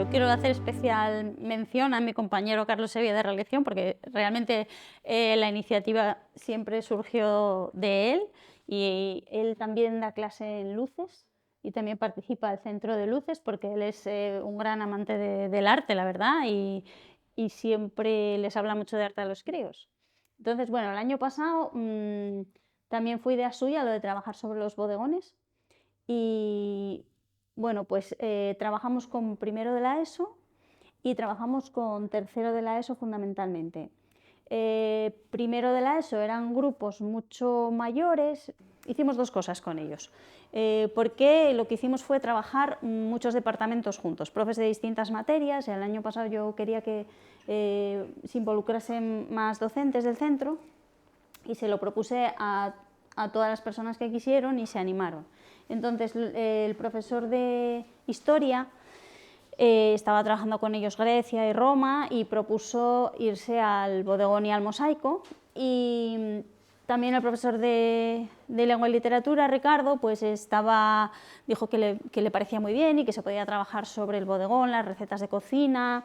yo quiero hacer especial mención a mi compañero Carlos Sevilla de Religión, porque realmente la iniciativa siempre surgió de él, y él también da clase en Luces y también participa del Centro de Luces, porque él es un gran amante del arte, la verdad, y siempre les habla mucho de arte a los críos. Entonces, bueno, el año pasado también fue idea suya lo de trabajar sobre los bodegones. Y bueno, pues trabajamos con primero de la ESO y trabajamos con tercero de la ESO fundamentalmente. Primero de la ESO eran grupos mucho mayores, hicimos dos cosas con ellos, porque lo que hicimos fue trabajar muchos departamentos juntos, profes de distintas materias. El año pasado yo quería que se involucrasen más docentes del centro y se lo propuse a todas las personas que quisieron y se animaron. Entonces el profesor de historia estaba trabajando con ellos Grecia y Roma y propuso irse al bodegón y al mosaico, y también el profesor de lengua y literatura, Ricardo, pues dijo que le parecía muy bien y que se podía trabajar sobre el bodegón, las recetas de cocina,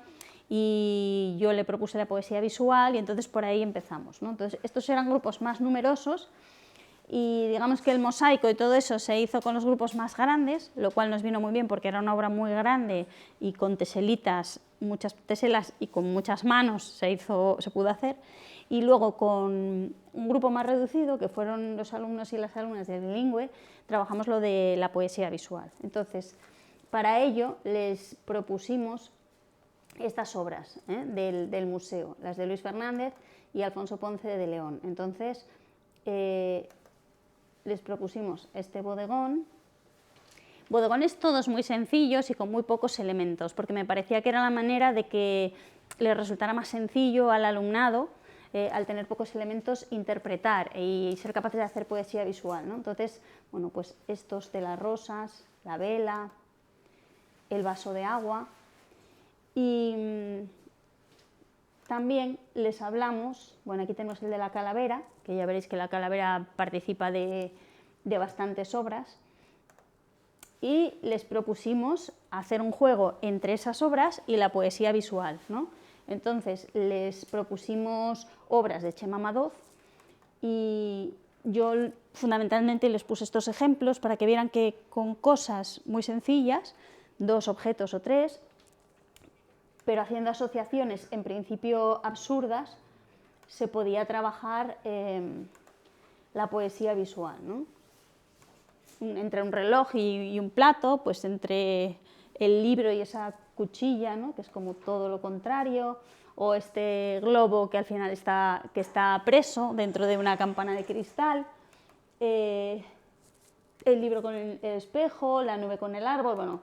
y yo le propuse la poesía visual y entonces por ahí empezamos, ¿no? Entonces estos eran grupos más numerosos y digamos que el mosaico y todo eso se hizo con los grupos más grandes, lo cual nos vino muy bien porque era una obra muy grande y con teselitas, muchas teselas y con muchas manos se pudo hacer. Y luego con un grupo más reducido, que fueron los alumnos y las alumnas de bilingüe, trabajamos lo de la poesía visual. Entonces, para ello les propusimos estas obras del museo, las de Luis Fernández y Alfonso Ponce de León. Entonces, les propusimos este bodegones todos muy sencillos y con muy pocos elementos, porque me parecía que era la manera de que les resultara más sencillo al alumnado, al tener pocos elementos, interpretar y ser capaces de hacer poesía visual, ¿no? Entonces, bueno, pues estos de las rosas, la vela, el vaso de agua, y también les hablamos, bueno, aquí tenemos el de la calavera, que ya veréis que la calavera participa de bastantes obras, y les propusimos hacer un juego entre esas obras y la poesía visual, ¿no? Entonces les propusimos obras de Chema Madoz y yo fundamentalmente les puse estos ejemplos para que vieran que con cosas muy sencillas, 2 objetos o 3, pero haciendo asociaciones en principio absurdas, se podía trabajar la poesía visual, ¿no? Entre un reloj y un plato, pues entre el libro y esa cuchilla, ¿no? Que es como todo lo contrario, o este globo que al final está preso dentro de una campana de cristal, el libro con el espejo, la nube con el árbol. Bueno,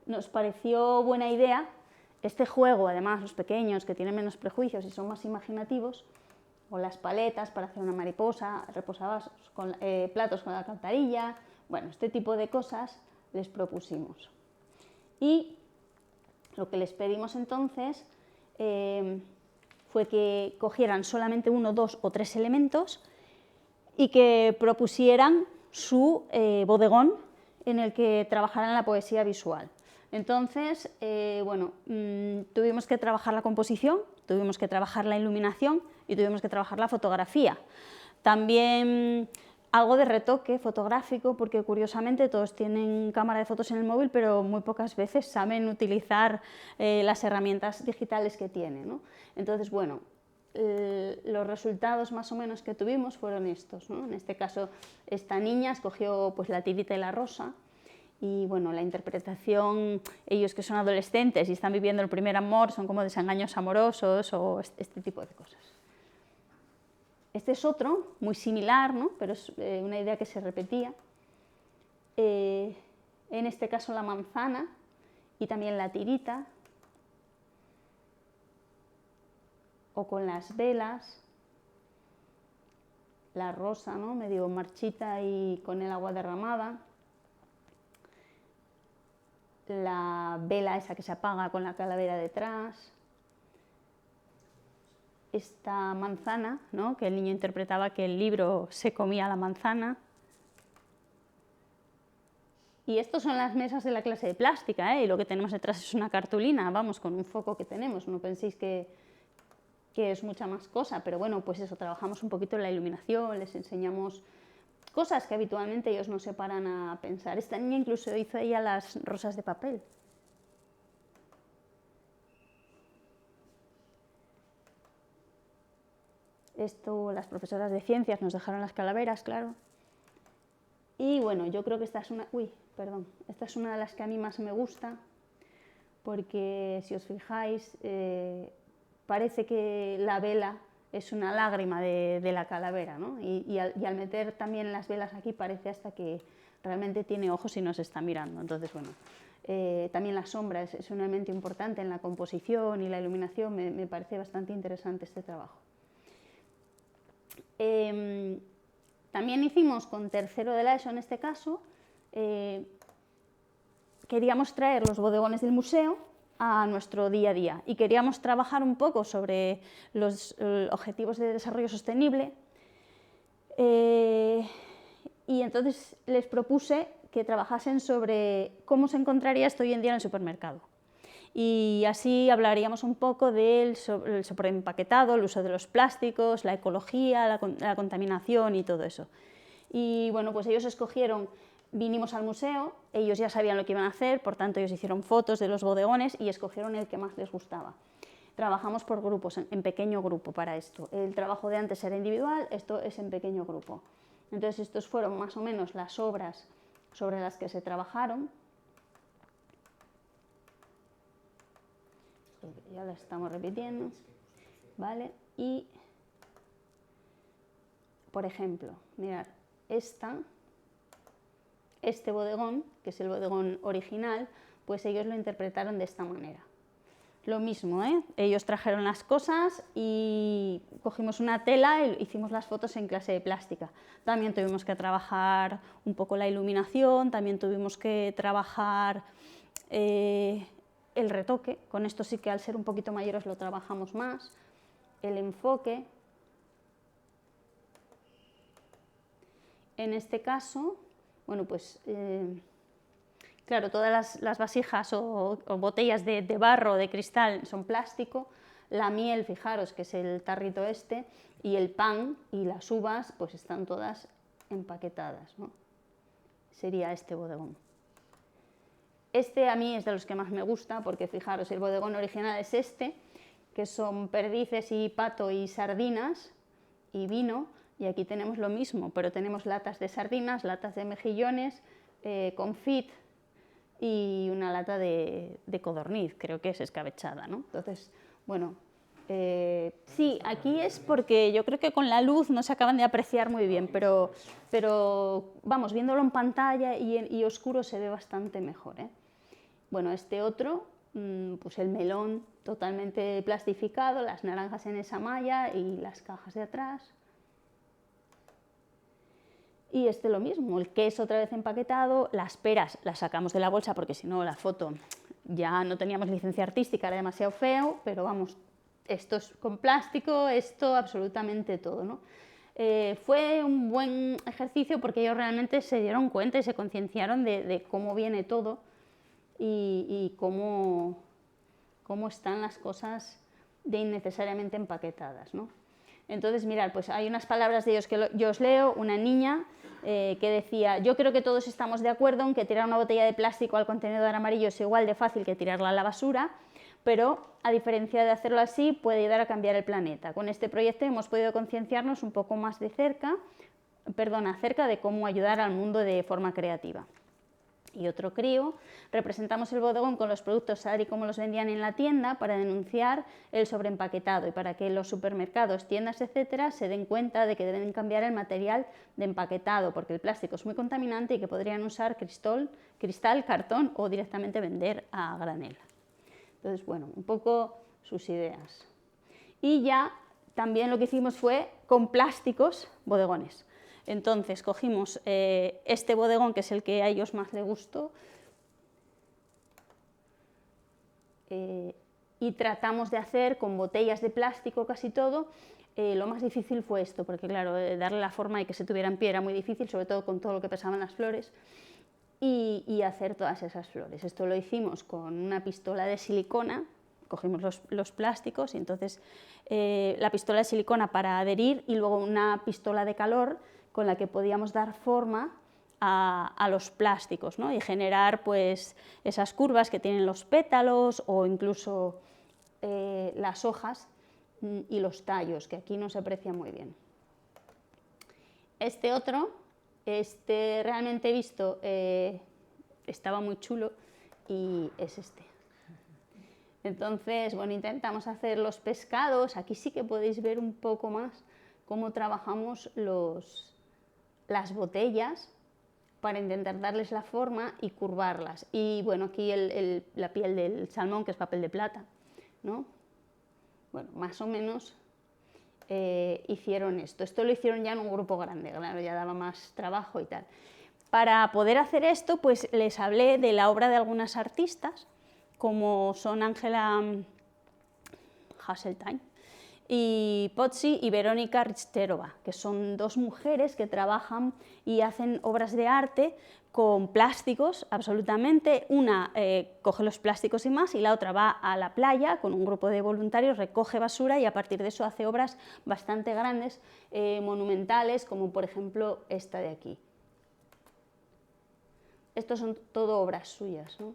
nos pareció buena idea este juego, además los pequeños que tienen menos prejuicios y son más imaginativos, o las paletas para hacer una mariposa, reposados con platos con la alcantarilla. Bueno, este tipo de cosas les propusimos. Y lo que les pedimos entonces fue que cogieran solamente 1, 2 o 3 elementos y que propusieran su bodegón en el que trabajaran la poesía visual. Entonces, bueno, tuvimos que trabajar la composición, tuvimos que trabajar la iluminación y tuvimos que trabajar la fotografía. También algo de retoque fotográfico, porque curiosamente todos tienen cámara de fotos en el móvil, pero muy pocas veces saben utilizar las herramientas digitales que tienen, ¿no? Entonces, bueno, los resultados más o menos que tuvimos fueron estos, ¿no? En este caso, esta niña escogió pues, la tirita y la rosa, y bueno, la interpretación, ellos que son adolescentes y están viviendo el primer amor, son como desengaños amorosos o este tipo de cosas. Este es otro, muy similar, ¿no? Pero es una idea que se repetía. En este caso la manzana y también la tirita, o con las velas, la rosa, ¿no? Medio marchita y con el agua derramada, la vela esa que se apaga con la calavera detrás, esta manzana, ¿no? Que el niño interpretaba que el libro se comía la manzana, Y estas son las mesas de la clase de plástica, ¿eh? Y lo que tenemos detrás es una cartulina, vamos, con un foco que tenemos, no penséis que es mucha más cosa, pero bueno, pues eso, trabajamos un poquito en la iluminación, les enseñamos cosas que habitualmente ellos no se paran a pensar. Esta niña incluso hizo ella las rosas de papel. Esto, las profesoras de ciencias nos dejaron las calaveras, claro. Y bueno, yo creo que esta es una... esta es una de las que a mí más me gusta, porque si os fijáis, parece que la vela es una lágrima de la calavera, ¿no? Y al meter también las velas aquí parece hasta que realmente tiene ojos y nos está mirando. Entonces, bueno, también la sombra es un elemento importante en la composición y la iluminación. Me parece bastante interesante este trabajo. También hicimos con tercero de la ESO, en este caso, queríamos traer los bodegones del museo a nuestro día a día y queríamos trabajar un poco sobre los objetivos de desarrollo sostenible, y entonces les propuse que trabajasen sobre cómo se encontraría esto hoy en día en el supermercado. Y así hablaríamos un poco del sobreempaquetado, el uso de los plásticos, la ecología, la contaminación y todo eso. Y bueno, pues ellos escogieron, vinimos al museo, ellos ya sabían lo que iban a hacer, por tanto ellos hicieron fotos de los bodegones y escogieron el que más les gustaba. Trabajamos por grupos, en pequeño grupo para esto. El trabajo de antes era individual, esto es en pequeño grupo. Entonces estos fueron más o menos las obras sobre las que se trabajaron. Ya las estamos repitiendo, ¿vale? Y, por ejemplo, mirad, este bodegón, que es el bodegón original, pues ellos lo interpretaron de esta manera. Lo mismo, ¿eh? Ellos trajeron las cosas y cogimos una tela y hicimos las fotos en clase de plástica. También tuvimos que trabajar un poco la iluminación, también tuvimos que trabajar el retoque, con esto sí que al ser un poquito mayores lo trabajamos más, el enfoque. En este caso, bueno, pues claro, todas las vasijas o botellas de barro, de cristal, son plástico. La miel, fijaros, que es el tarrito este, y el pan y las uvas, pues están todas empaquetadas, ¿no? Sería este bodegón. Este a mí es de los que más me gusta, porque fijaros, el bodegón original es este, que son perdices y pato y sardinas y vino, y aquí tenemos lo mismo, pero tenemos latas de sardinas, latas de mejillones, confit y una lata de codorniz, creo que es escabechada, ¿no? Entonces, bueno, sí, aquí es porque yo creo que con la luz no se acaban de apreciar muy bien, pero vamos, viéndolo en pantalla y oscuro se ve bastante mejor, ¿eh? Bueno, este otro, pues el melón totalmente plastificado, las naranjas en esa malla y las cajas de atrás. Y este lo mismo, el queso otra vez empaquetado, las peras las sacamos de la bolsa porque si no la foto ya no teníamos licencia artística, era demasiado feo, pero vamos, esto es con plástico, esto absolutamente todo, ¿no? Fue un buen ejercicio porque ellos realmente se dieron cuenta y se concienciaron de cómo viene todo y cómo están las cosas de innecesariamente empaquetadas, ¿no? Entonces, mirad, pues hay unas palabras de ellos que yo os leo, una niña que decía: yo creo que todos estamos de acuerdo en que tirar una botella de plástico al contenedor amarillo es igual de fácil que tirarla a la basura, pero a diferencia de hacerlo así puede ayudar a cambiar el planeta. Con este proyecto hemos podido concienciarnos un poco más acerca de cómo ayudar al mundo de forma creativa. Y otro crío: representamos el bodegón con los productos tal y como los vendían en la tienda para denunciar el sobreempaquetado y para que los supermercados, tiendas, etcétera, se den cuenta de que deben cambiar el material de empaquetado porque el plástico es muy contaminante y que podrían usar cristal, cartón o directamente vender a granel. Entonces, bueno, un poco sus ideas. Y ya también lo que hicimos fue con plásticos bodegones. Entonces cogimos este bodegón, que es el que a ellos más les gustó, y tratamos de hacer con botellas de plástico casi todo. Lo más difícil fue esto, porque claro, darle la forma y que se tuviera en pie era muy difícil, sobre todo con todo lo que pesaban las flores. y hacer todas esas flores. Esto lo hicimos con una pistola de silicona, cogimos los plásticos y entonces la pistola de silicona para adherir y luego una pistola de calor con la que podíamos dar forma a los plásticos, ¿no? Y generar pues esas curvas que tienen los pétalos o incluso las hojas y los tallos, que aquí no se aprecia muy bien. Este otro, realmente visto, estaba muy chulo y es este. Entonces, bueno, intentamos hacer los pescados. Aquí sí que podéis ver un poco más cómo trabajamos las botellas para intentar darles la forma y curvarlas. Y bueno, aquí la piel del salmón, que es papel de plata, ¿no? Bueno, más o menos hicieron esto. Esto lo hicieron ya en un grupo grande, claro, ya daba más trabajo y tal. Para poder hacer esto, pues les hablé de la obra de algunas artistas, como son Ángela Hasseltine y Pozzi y Verónica Richterova, que son dos mujeres que trabajan y hacen obras de arte con plásticos, absolutamente. Una coge los plásticos y más, y la otra va a la playa con un grupo de voluntarios, recoge basura y a partir de eso hace obras bastante grandes, monumentales, como por ejemplo esta de aquí. Estos son todo obras suyas, ¿no?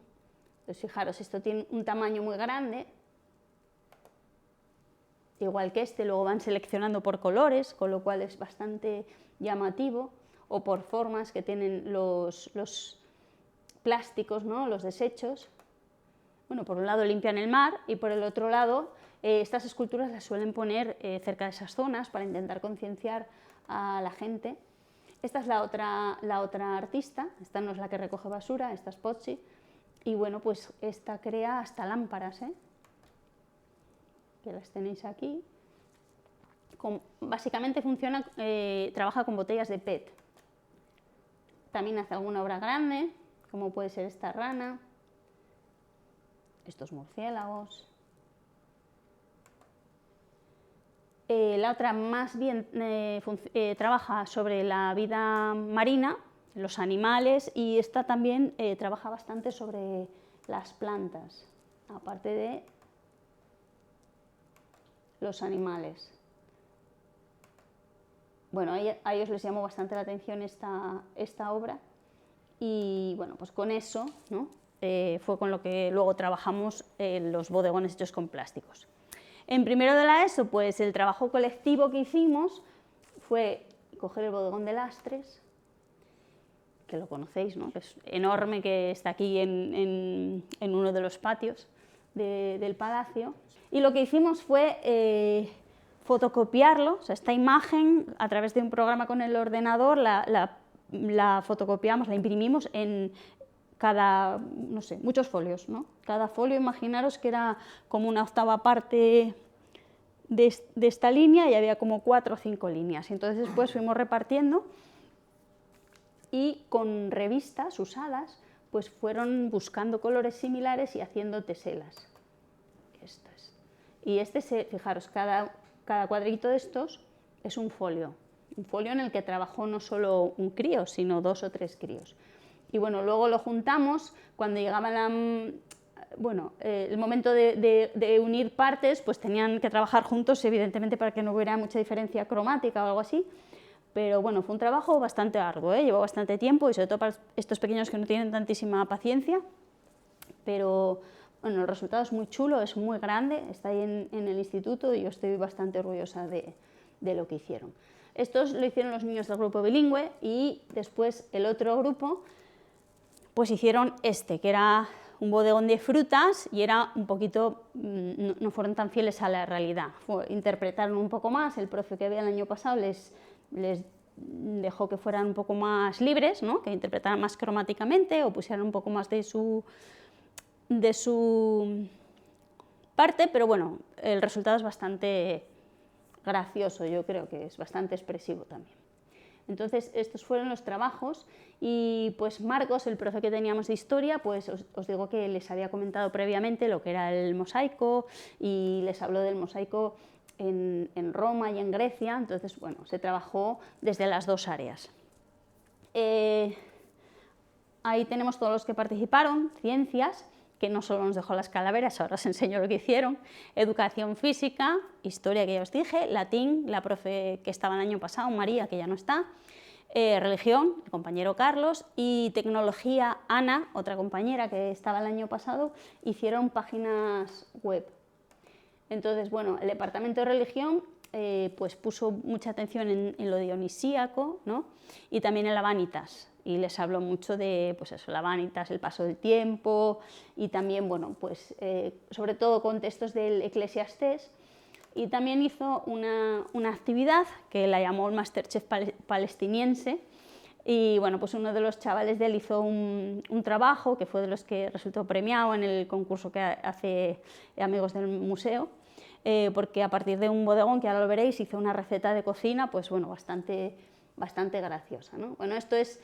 Pues fijaros, esto tiene un tamaño muy grande, igual que este, luego van seleccionando por colores, con lo cual es bastante llamativo, o por formas que tienen los plásticos, ¿no? Los desechos. Bueno, por un lado limpian el mar y por el otro lado estas esculturas las suelen poner cerca de esas zonas para intentar concienciar a la gente. Esta es la otra artista, esta no es la que recoge basura, esta es Pozzi, y bueno, pues esta crea hasta lámparas, que las tenéis aquí. Básicamente trabaja con botellas de PET. También hace alguna obra grande, como puede ser esta rana, estos murciélagos. La otra más bien trabaja sobre la vida marina, los animales, y esta también trabaja bastante sobre las plantas, aparte de los animales. Bueno, a ellos les llamó bastante la atención esta obra y bueno, pues con eso, ¿no? Fue con lo que luego trabajamos los bodegones hechos con plásticos. En primero de la ESO, pues el trabajo colectivo que hicimos fue coger el bodegón de Lastres, que lo conocéis, ¿no? Que es enorme, que está aquí en uno de los patios del palacio. Y lo que hicimos fue fotocopiarlo, o sea, esta imagen a través de un programa con el ordenador la fotocopiamos, la imprimimos en cada, no sé, muchos folios, ¿no? Cada folio, imaginaros que era como una octava parte de esta línea y había como 4 o 5 líneas. Y entonces después fuimos repartiendo y con revistas usadas pues fueron buscando colores similares y haciendo teselas. Esto es. Y fijaros, cada cuadrito de estos es un folio en el que trabajó no solo un crío, sino 2 o 3 críos. Y bueno, luego lo juntamos, cuando llegaba el momento de unir partes, pues tenían que trabajar juntos, evidentemente, para que no hubiera mucha diferencia cromática o algo así. Pero bueno, fue un trabajo bastante arduo, llevó bastante tiempo y sobre todo para estos pequeños que no tienen tantísima paciencia. Pero bueno, el resultado es muy chulo, es muy grande, está ahí en el instituto y yo estoy bastante orgullosa de lo que hicieron. Estos lo hicieron los niños del grupo bilingüe y después el otro grupo pues hicieron que era un bodegón de frutas y era un poquito, no fueron tan fieles a la realidad, interpretaron un poco más, el profe que había el año pasado les dejó que fueran un poco más libres, ¿no? Que interpretaran más cromáticamente o pusieran un poco más de su parte, pero bueno, el resultado es bastante gracioso, yo creo que es bastante expresivo también. Entonces, estos fueron los trabajos y pues Marcos, el profe que teníamos de historia, pues os digo que les había comentado previamente lo que era el mosaico y les habló del mosaico en Roma y en Grecia, entonces, bueno, se trabajó desde las dos áreas. ahí tenemos todos los que participaron, ciencias, que no solo nos dejó las calaveras, ahora os enseño lo que hicieron, educación física, historia que ya os dije, latín, la profe que estaba el año pasado, María, que ya no está, religión, el compañero Carlos, y tecnología, Ana, otra compañera que estaba el año pasado, hicieron páginas web. Entonces, bueno, el departamento de religión pues puso mucha atención en lo dionisíaco, ¿no? Y también en la vanitas, y les habló mucho de, pues eso, la vanitas, el paso del tiempo, y también, bueno, pues sobre todo con textos del Eclesiastés, y también hizo una actividad que la llamó el Masterchef palestiniense, y bueno, pues uno de los chavales de él hizo un trabajo que fue de los que resultó premiado en el concurso que hace Amigos del Museo, porque a partir de un bodegón, que ahora lo veréis, hizo una receta de cocina, pues bueno, bastante graciosa, ¿no? Bueno, esto es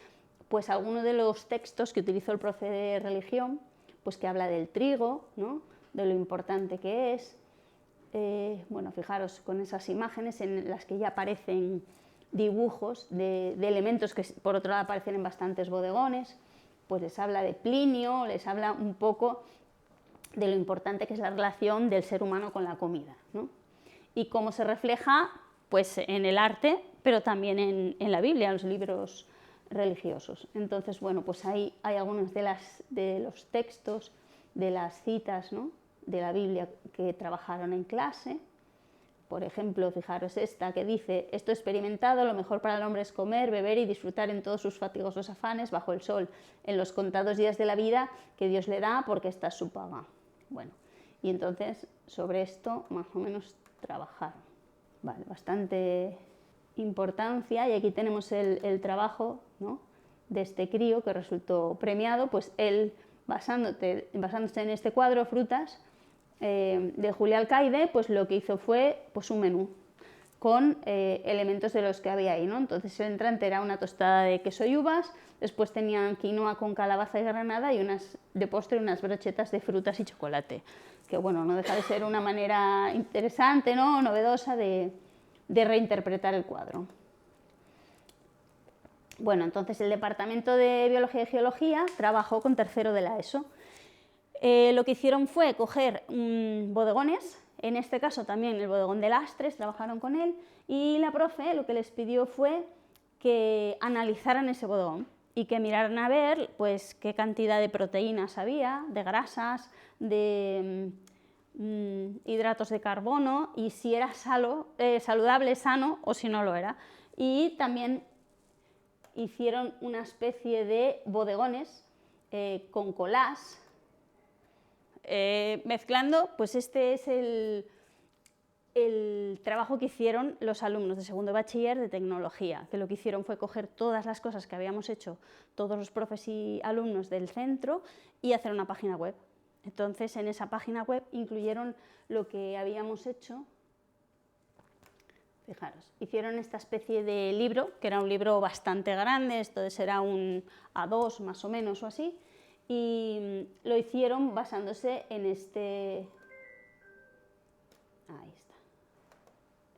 pues alguno de los textos que utilizó el profe de religión, pues que habla del trigo, ¿no? De lo importante que es. Bueno, fijaros con esas imágenes en las que ya aparecen dibujos de elementos que por otro lado aparecen en bastantes bodegones, pues les habla de Plinio, les habla un poco de lo importante que es la relación del ser humano con la comida, ¿no? Y cómo se refleja pues en el arte, pero también en la Biblia, en los libros religiosos. Entonces, bueno, pues ahí hay algunos de los textos, de las citas, ¿no?, de la Biblia que trabajaron en clase. Por ejemplo, fijaros esta que dice: esto experimentado, lo mejor para el hombre es comer, beber y disfrutar en todos sus fatigosos afanes bajo el sol, en los contados días de la vida que Dios le da, porque esta es su paga. Bueno, y entonces sobre esto más o menos trabajaron. Vale, bastante importancia, y aquí tenemos el trabajo, ¿no?, de este crío que resultó premiado, pues él basándose en este cuadro, Frutas, de Julia Alcaide, pues lo que hizo fue pues un menú con elementos de los que había ahí, ¿no? Entonces el entrante era una tostada de queso y uvas, después tenían quinoa con calabaza y granada, y de postre unas brochetas de frutas y chocolate, que bueno, no deja de ser una manera interesante, ¿no?, novedosa de reinterpretar el cuadro. Bueno, entonces el departamento de Biología y Geología trabajó con tercero de la ESO. Lo que hicieron fue coger bodegones, en este caso también el bodegón de Lastres, trabajaron con él, y la profe lo que les pidió fue que analizaran ese bodegón y que miraran a ver pues qué cantidad de proteínas había, de grasas, de hidratos de carbono, y si era saludable, sano, o si no lo era. Y también hicieron una especie de bodegones con collage, mezclando, pues este es el trabajo que hicieron los alumnos de segundo de bachiller de tecnología, que lo que hicieron fue coger todas las cosas que habíamos hecho todos los profes y alumnos del centro y hacer una página web. Entonces, en esa página web incluyeron lo que habíamos hecho. Fijaros, hicieron esta especie de libro, que era un libro bastante grande, esto será un A2 más o menos o así, y lo hicieron basándose en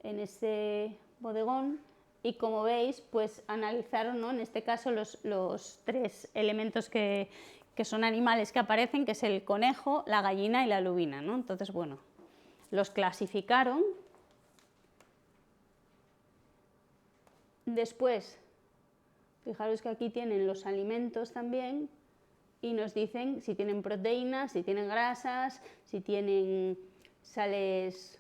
en este bodegón, y como veis, pues analizaron, ¿no?, en este caso los tres elementos que son animales que aparecen, que es el conejo, la gallina y la lubina, ¿no? Entonces, bueno, los clasificaron. Después, fijaros que aquí tienen los alimentos también, y nos dicen si tienen proteínas, si tienen grasas, si tienen sales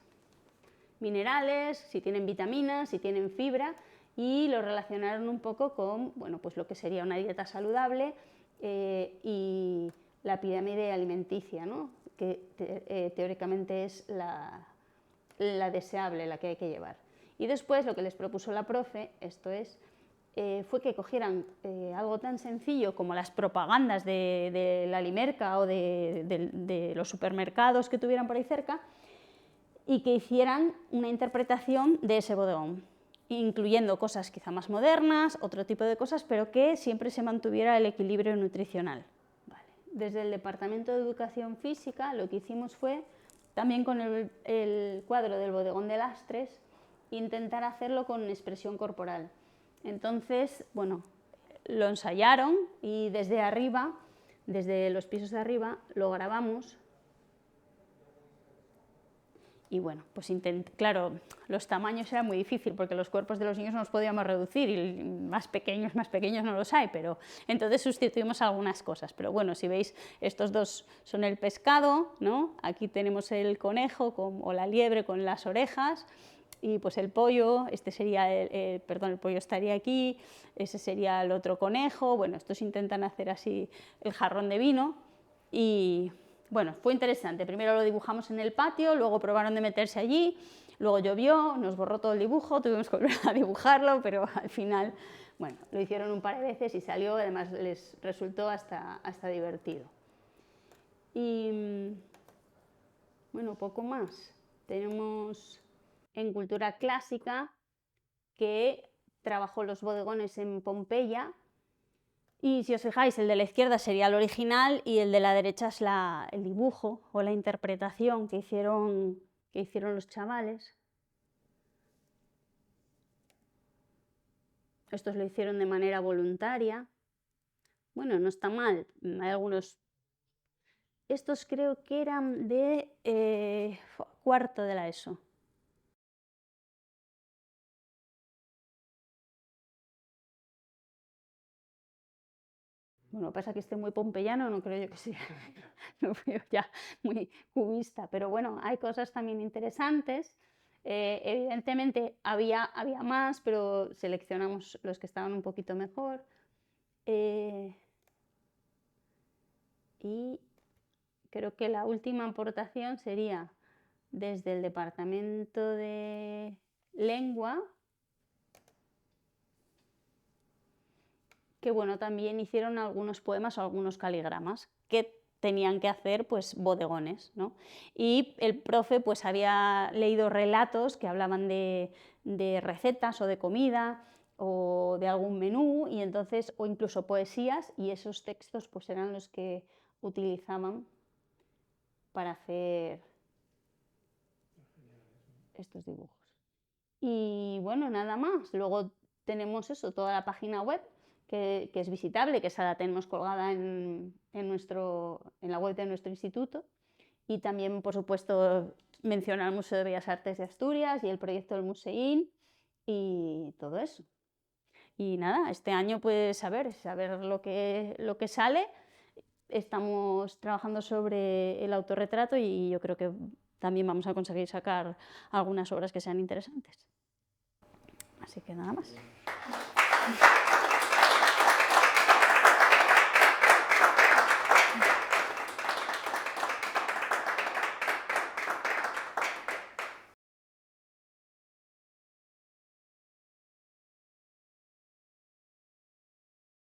minerales, si tienen vitaminas, si tienen fibra, y lo relacionaron un poco con, bueno, pues lo que sería una dieta saludable y la pirámide alimenticia, ¿no?, que teóricamente es la deseable, la que hay que llevar. Y después lo que les propuso la profe, fue que cogieran algo tan sencillo como las propagandas de la Limerca o de los supermercados que tuvieran por ahí cerca, y que hicieran una interpretación de ese bodegón, incluyendo cosas quizá más modernas, otro tipo de cosas, pero que siempre se mantuviera el equilibrio nutricional. Vale. Desde el Departamento de Educación Física lo que hicimos fue, también con el cuadro del bodegón de Lastres, intentar hacerlo con expresión corporal. Entonces, bueno, lo ensayaron y desde arriba, desde los pisos de arriba, lo grabamos. Y bueno, pues claro, los tamaños era muy difícil porque los cuerpos de los niños no los podíamos reducir y más pequeños no los hay, pero entonces sustituimos algunas cosas. Pero bueno, si veis, estos dos son el pescado, ¿no? Aquí tenemos el conejo o la liebre con las orejas y pues el pollo, este sería, perdón, el pollo estaría aquí, ese sería el otro conejo. Bueno, estos intentan hacer así el jarrón de vino y... Bueno, fue interesante. Primero lo dibujamos en el patio, luego probaron de meterse allí, luego llovió, nos borró todo el dibujo, tuvimos que volver a dibujarlo, pero al final, bueno, lo hicieron un par de veces y salió, además les resultó hasta divertido. Y bueno, poco más. Tenemos en cultura clásica que trabajó los bodegones en Pompeya. Y si os fijáis, el de la izquierda sería el original y el de la derecha es el dibujo o la interpretación que hicieron los chavales. Estos lo hicieron de manera voluntaria. Bueno, no está mal. Hay algunos... Estos creo que eran de cuarto de la ESO. Bueno, pasa que esté muy pompeyano, no creo yo que sea, lo veo ya muy cubista, pero bueno, hay cosas también interesantes. Evidentemente había más, pero seleccionamos los que estaban un poquito mejor. Y creo que la última aportación sería desde el departamento de lengua, que bueno, también hicieron algunos poemas o algunos caligramas que tenían que hacer pues bodegones, ¿no? Y el profe pues había leído relatos que hablaban de recetas o de comida o de algún menú y entonces, o incluso poesías, y esos textos pues eran los que utilizaban para hacer estos dibujos. Y bueno, nada más. Luego tenemos eso, toda la página web que es visitable, que esa la tenemos colgada en la web de nuestro instituto. Y también, por supuesto, menciona el Museo de Bellas Artes de Asturias y el proyecto del Museín y todo eso. Y nada, este año pues a ver lo que sale. Estamos trabajando sobre el autorretrato y yo creo que también vamos a conseguir sacar algunas obras que sean interesantes. Así que nada más.